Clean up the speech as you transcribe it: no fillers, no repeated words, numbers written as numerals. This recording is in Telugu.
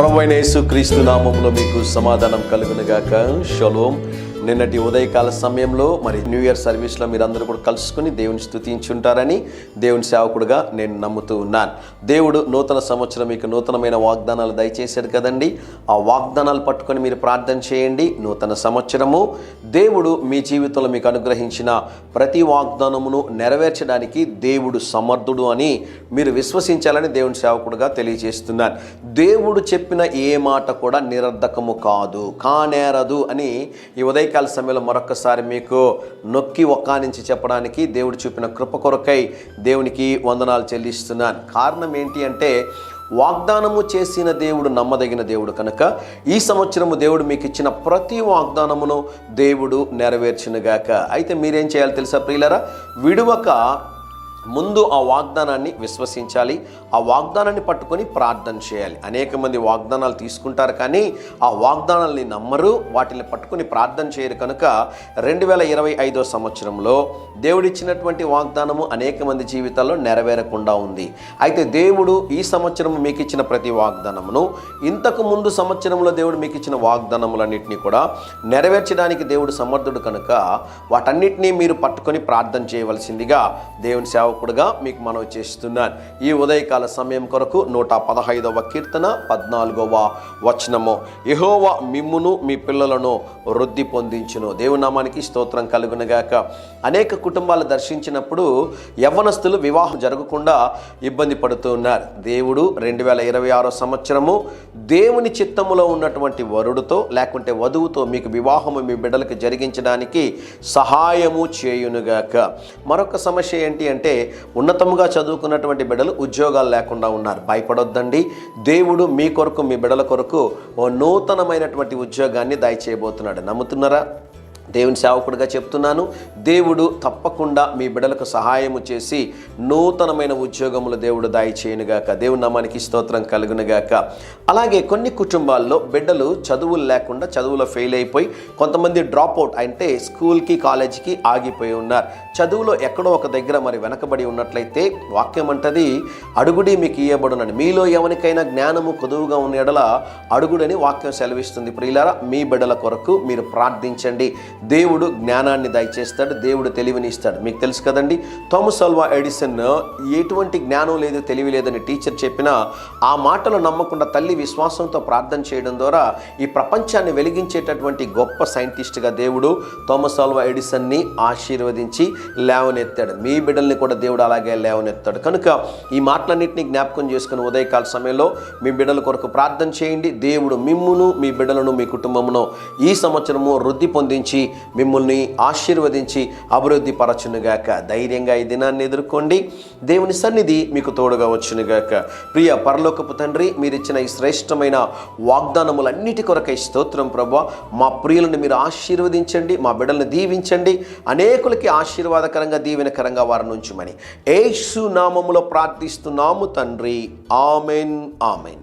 ప్రభువైన యేసుక్రీస్తు నామములో మీకు సమాధానం కలుగునుగాక. షలోమ్. నిన్నటి ఉదయకాల సమయంలో మరి న్యూ ఇయర్ సర్వీస్లో మీరందరూ కూడా కలుసుకుని దేవుని స్తుతించుంటారని దేవుని సేవకుడుగా నేను నమ్ముతూ ఉన్నాను. దేవుడు నూతన సంవత్సరం మీకు నూతనమైన వాగ్దానాలు దయచేశాడు కదండి. ఆ వాగ్దానాలు పట్టుకొని మీరు ప్రార్థన చేయండి. నూతన సంవత్సరము దేవుడు మీ జీవితంలో మీకు అనుగ్రహించిన ప్రతి వాగ్దానమును నెరవేర్చడానికి దేవుడు సమర్థుడు అని మీరు విశ్వసించాలని దేవుని సేవకుడుగా తెలియజేస్తున్నాను. దేవుడు చెప్పిన ఏ మాట కూడా నిరర్ధకము కానేరదు అని ఈ ఉదయకాల సమయంలో మరొకసారి మీకు నొక్కి ఒక్కానించి చెప్పడానికి దేవుడు చూపిన కృప కొరకై దేవునికి వందనాలు చెల్లిస్తున్నాను. కారణం ఏంటి అంటే, వాగ్దానము చేసిన దేవుడు నమ్మదగిన దేవుడు కనుక ఈ సంవత్సరము దేవుడు మీకు ఇచ్చిన ప్రతి వాగ్దానమును దేవుడు నెరవేర్చునుగాక. అయితే మీరేం చేయాలి తెలుసా ప్రియులారా? విడువక ముందు ఆ వాగ్దానాన్ని విశ్వసించాలి. ఆ వాగ్దానాన్ని పట్టుకొని ప్రార్థన చేయాలి. అనేక మంది వాగ్దానాలు తీసుకుంటారు కానీ ఆ వాగ్దానాల్ని నమ్మరు, వాటిని పట్టుకొని ప్రార్థన చేయరు. కనుక 2025 సంవత్సరంలో దేవుడిచ్చినటువంటి వాగ్దానము అనేక మంది జీవితాల్లో నెరవేరకుండా ఉంది. అయితే దేవుడు ఈ సంవత్సరం మీకు ఇచ్చిన ప్రతి వాగ్దానమును, ఇంతకు ముందు సంవత్సరంలో దేవుడు మీకు ఇచ్చిన వాగ్దానములన్నింటినీ కూడా నెరవేర్చడానికి దేవుడు సమర్థుడు కనుక వాటన్నిటినీ మీరు పట్టుకొని ప్రార్థన చేయవలసిందిగా దేవుని సేవకుడుగా మీకు మనవి చేస్తున్నాను. ఈ ఉదయకాల సమయం కొరకు 115వ కీర్తన 14వ వచనము, యెహోవా మిమ్మును మీ పిల్లలను వృద్ధి పొందించును. దేవుని నామానికి స్తోత్రం కలుగునుగాక. అనేక కుటుంబాలు దర్శించినప్పుడు యవ్వనస్తులు వివాహం జరగకుండా ఇబ్బంది పడుతూ ఉన్నారు. దేవుడు 2026 సంవత్సరము దేవుని చిత్తములో ఉన్నటువంటి వరుడుతో లేకుంటే వధువుతో మీకు వివాహము మీ బిడ్డలకు జరిగించడానికి సహాయము చేయునుగాక. మరొక సమస్య ఏంటి అంటే, ఉన్నతముగా చదువుకున్నటువంటి బిడ్డలు ఉద్యోగాలు లేకుండా ఉన్నారు. భయపడొద్దండి. దేవుడు మీ కొరకు మీ బిడ్డల కొరకు ఓ నూతనమైనటువంటి ఉద్యోగాన్ని దయచేయబోతున్నాడు. నమ్ముతున్నారా? దేవుని సేవకుడిగా చెప్తున్నాను. దేవుడు తప్పకుండా మీ బిడ్డలకు సహాయము చేసి నూతనమైన ఉద్యోగములు దేవుడు దయచేయునుగాక. దేవుని నామానికి స్తోత్రం కలుగునుగాక. అలాగే కొన్ని కుటుంబాల్లో బిడ్డలు చదువులు లేకుండా చదువులో ఫెయిల్ అయిపోయి కొంతమంది డ్రాప్ అవుట్ అంటే స్కూల్కి కాలేజీకి ఆగిపోయి ఉన్నారు. చదువులో ఎక్కడో ఒక దగ్గర మరి వెనకబడి ఉన్నట్లయితే వాక్యం అంటది, అడుగుడి మీకు ఇయ్యబడునని. మీలో ఎవరికైనా జ్ఞానము కొదువుగా ఉన్న ఎడల అడుగుడని వాక్యం సెలవిస్తుంది. ప్రియులారా, మీ బిడ్డల కొరకు మీరు ప్రార్థించండి. దేవుడు జ్ఞానాన్ని దయచేస్తాడు, దేవుడు తెలివిని ఇస్తాడు. మీకు తెలుసు కదండి, థామస్ ఆల్వా ఎడిసన్ ఎటువంటి జ్ఞానం లేదు, తెలివి లేదని టీచర్ చెప్పినా ఆ మాటలు నమ్మకుండా తల్లి విశ్వాసంతో ప్రార్థన చేయడం ద్వారా ఈ ప్రపంచాన్ని వెలిగించేటటువంటి గొప్ప సైంటిస్ట్గా దేవుడు థామస్ ఆల్వా ఎడిసన్ని ఆశీర్వదించి లేవనెత్తాడు. మీ బిడ్డల్ని కూడా దేవుడు అలాగే లేవనెత్తాడు. కనుక ఈ మాటలన్నింటినీ జ్ఞాపకం చేసుకుని ఉదయకాల సమయంలో మీ బిడ్డల కొరకు ప్రార్థన చేయండి. దేవుడు మిమ్మును, మీ బిడ్డలను, మీ కుటుంబమును ఈ సంవత్సరము వృద్ధి పొందించి మిమ్మల్ని ఆశీర్వదించి అభివృద్ధి పరచునుగాక. ధైర్యంగా ఈ దినాన్ని ఎదుర్కోండి. దేవుని సన్నిధి మీకు తోడుగా వచ్చునుగాక. ప్రియ పరలోకపు తండ్రి, మీరిచ్చిన ఈ శ్రేష్టమైన వాగ్దానములన్నిటి కొరకై స్తోత్రం ప్రభువా. మా ప్రియులను మీరు ఆశీర్వదించండి, మా బిడ్డలను దీవించండి, అనేకులకి ఆశీర్వాదకరంగా దీవెనకరంగా వారిని ఉంచుమని యేసు నామములో ప్రార్థిస్తున్నాము తండ్రి. Amen, amen.